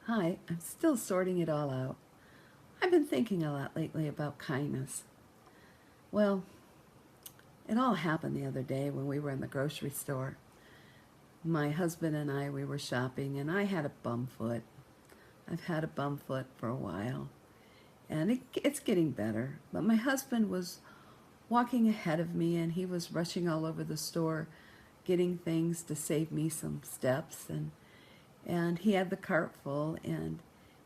Hi, I'm still sorting it all out. I've been thinking a lot lately about kindness. Well, it all happened the other day when we were in the grocery store. My husband and I, we were shopping, and I had a bum foot. I've had a bum foot for a while, and it's getting better. But my husband was walking ahead of me, and he was rushing all over the store, getting things to save me some steps, and he had the cart full, and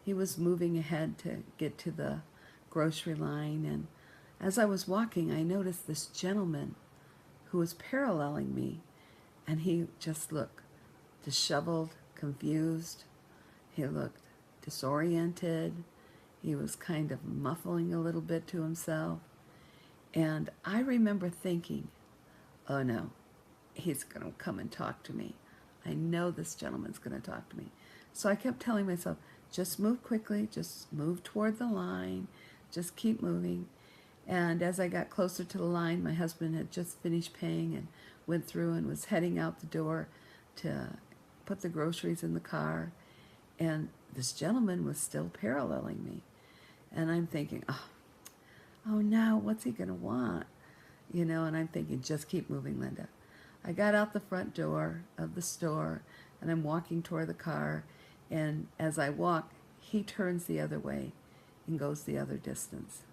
he was moving ahead to get to the grocery line. And as I was walking, I noticed this gentleman who was paralleling me, and he just looked disheveled, confused. He looked disoriented. He was kind of muffling a little bit to himself. And I remember thinking, oh no, he's going to come and talk to me. I know this gentleman's going to talk to me. So I kept telling myself, just move quickly, just move toward the line, just keep moving. And as I got closer to the line, my husband had just finished paying and went through and was heading out the door to put the groceries in the car. And this gentleman was still paralleling me. And I'm thinking, oh no, what's he going to want? And I'm thinking, just keep moving, Linda. I got out the front door of the store, and I'm walking toward the car, and as I walk, he turns the other way and goes another distance,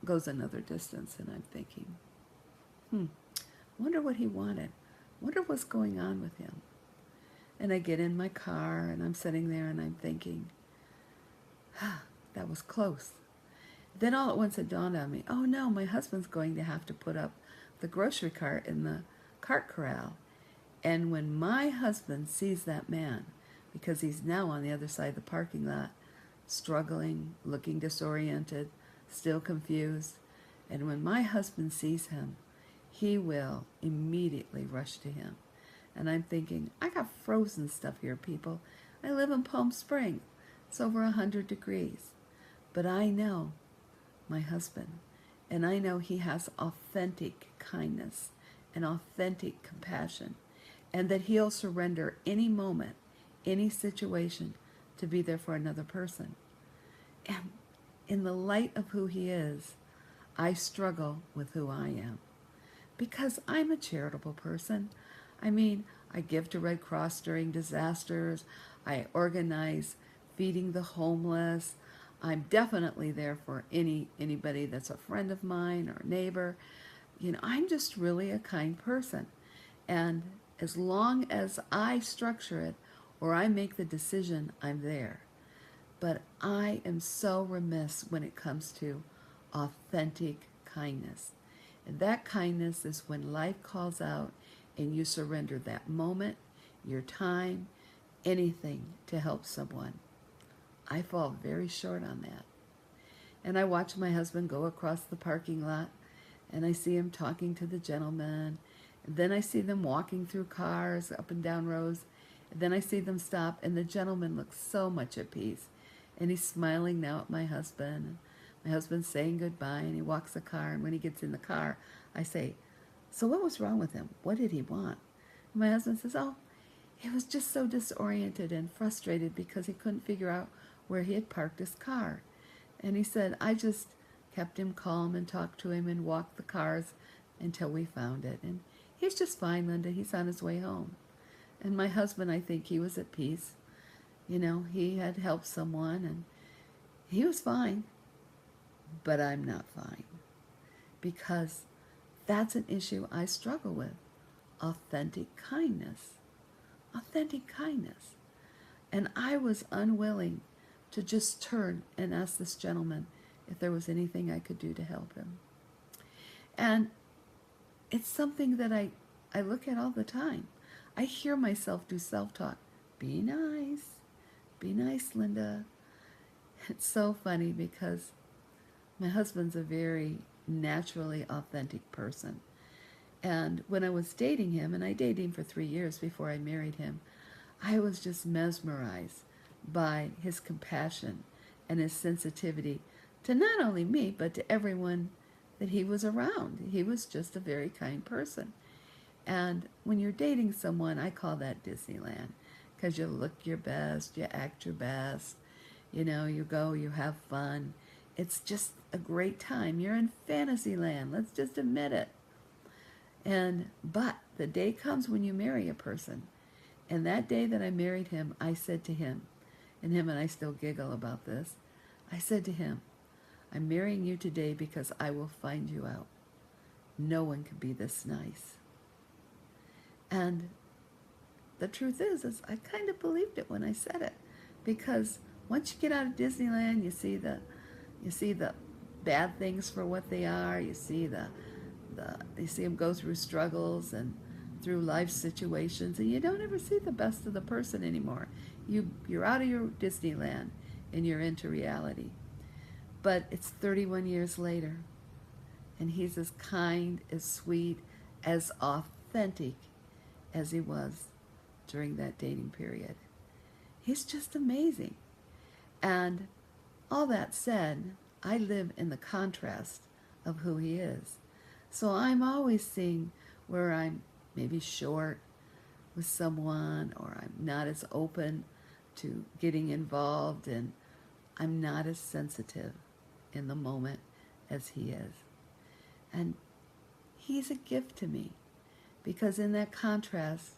and I'm thinking, wonder what he wanted. Wonder what's going on with him. And I get in my car, and I'm sitting there, and I'm thinking, that was close. Then all at once it dawned on me, oh no, my husband's going to have to put up the grocery cart in the cart corral. And when my husband sees that man, because he's now on the other side of the parking lot, struggling, looking disoriented, still confused, and when my husband sees him, he will immediately rush to him. And I'm thinking, I got frozen stuff here, people. I live in Palm Springs. It's over 100 degrees. But I know my husband, and I know he has authentic kindness and authentic compassion, and that he'll surrender any moment, any situation to be there for another person. And in the light of who he is, I struggle with who I am, because I'm a charitable person. I mean, I give to Red Cross during disasters. I organize feeding the homeless. I'm definitely there for anybody that's a friend of mine or neighbor. I'm just really a kind person. And as long as I structure it or I make the decision, I'm there. But I am so remiss when it comes to authentic kindness. And that kindness is when life calls out and you surrender that moment, your time, anything to help someone. I fall very short on that. And I watch my husband go across the parking lot, and I see him talking to the gentleman. And then I see them walking through cars up and down rows. And then I see them stop, and the gentleman looks so much at peace. And he's smiling now at my husband. And my husband's saying goodbye, and he walks the car. And when he gets in the car, I say, so what was wrong with him? What did he want? And my husband says, oh, he was just so disoriented and frustrated because he couldn't figure out where he had parked his car. And he said, I just kept him calm and talked to him and walked the cars until we found it. And he's just fine, Linda. He's on his way home. And my husband, I think he was at peace. He had helped someone, and he was fine. But I'm not fine, because that's an issue I struggle with. Authentic kindness. Authentic kindness. And I was unwilling to just turn and ask this gentleman if there was anything I could do to help him. And it's something that I look at all the time. I hear myself do self-talk. Be nice, Linda. It's so funny because my husband's a very naturally authentic person. And when I was dating him, and I dated him for 3 years before I married him, I was just mesmerized by his compassion and his sensitivity to not only me, but to everyone that he was around. He was just a very kind person. And when you're dating someone, I call that Disneyland, because you look your best, you act your best, you know, you go, you have fun. It's just a great time. You're in fantasy land. Let's just admit it. But the day comes when you marry a person. And that day that I married him, I said to him, and him and I still giggle about this, I said to him, I'm marrying you today because I will find you out. No one can be this nice. And the truth is I kind of believed it when I said it, because once you get out of Disneyland, you see the bad things for what they are. You see you see them go through struggles and through life situations, and you don't ever see the best of the person anymore. You're out of your Disneyland and you're into reality. But it's 31 years later, and he's as kind, as sweet, as authentic as he was during that dating period. He's just amazing. And all that said, I live in the contrast of who he is. So I'm always seeing where I'm maybe short with someone, or I'm not as open to getting involved, and I'm not as sensitive in the moment as he is. And he's a gift to me, because in that contrast,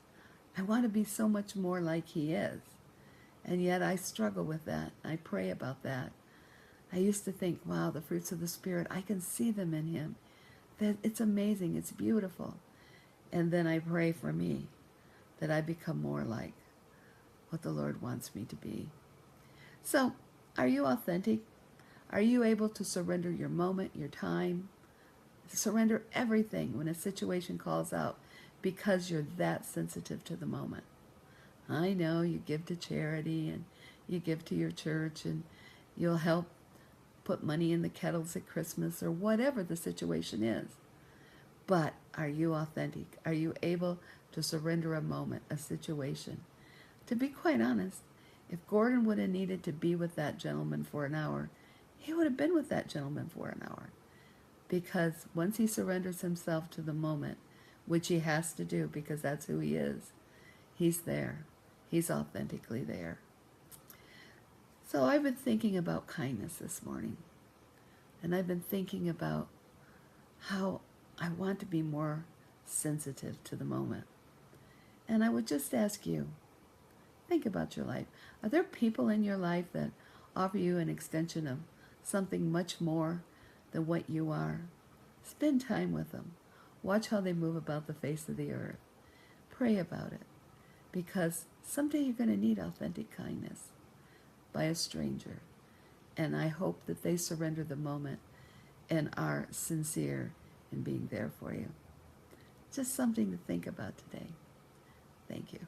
I want to be so much more like he is. And yet I struggle with that. I pray about that. I used to think, wow, the fruits of the Spirit, I can see them in him. That it's amazing, it's beautiful. And then I pray for me that I become more like what the Lord wants me to be. So, are you authentic? Are you able to surrender your moment, your time? Surrender everything when a situation calls out, because you're that sensitive to the moment. I know you give to charity and you give to your church and you'll help put money in the kettles at Christmas or whatever the situation is. But are you authentic? Are you able to surrender a moment, a situation? To be quite honest, if Gordon would have needed to be with that gentleman for an hour, he would have been with that gentleman for an hour. Because once he surrenders himself to the moment, which he has to do because that's who he is, he's there. He's authentically there. So I've been thinking about kindness this morning. And I've been thinking about how I want to be more sensitive to the moment. And I would just ask you, think about your life. Are there people in your life that offer you an extension of something much more than what you are? Spend time with them. Watch how they move about the face of the earth. Pray about it. Because someday you're going to need authentic kindness by a stranger. And I hope that they surrender the moment and are sincere in being there for you. Just something to think about today. Thank you.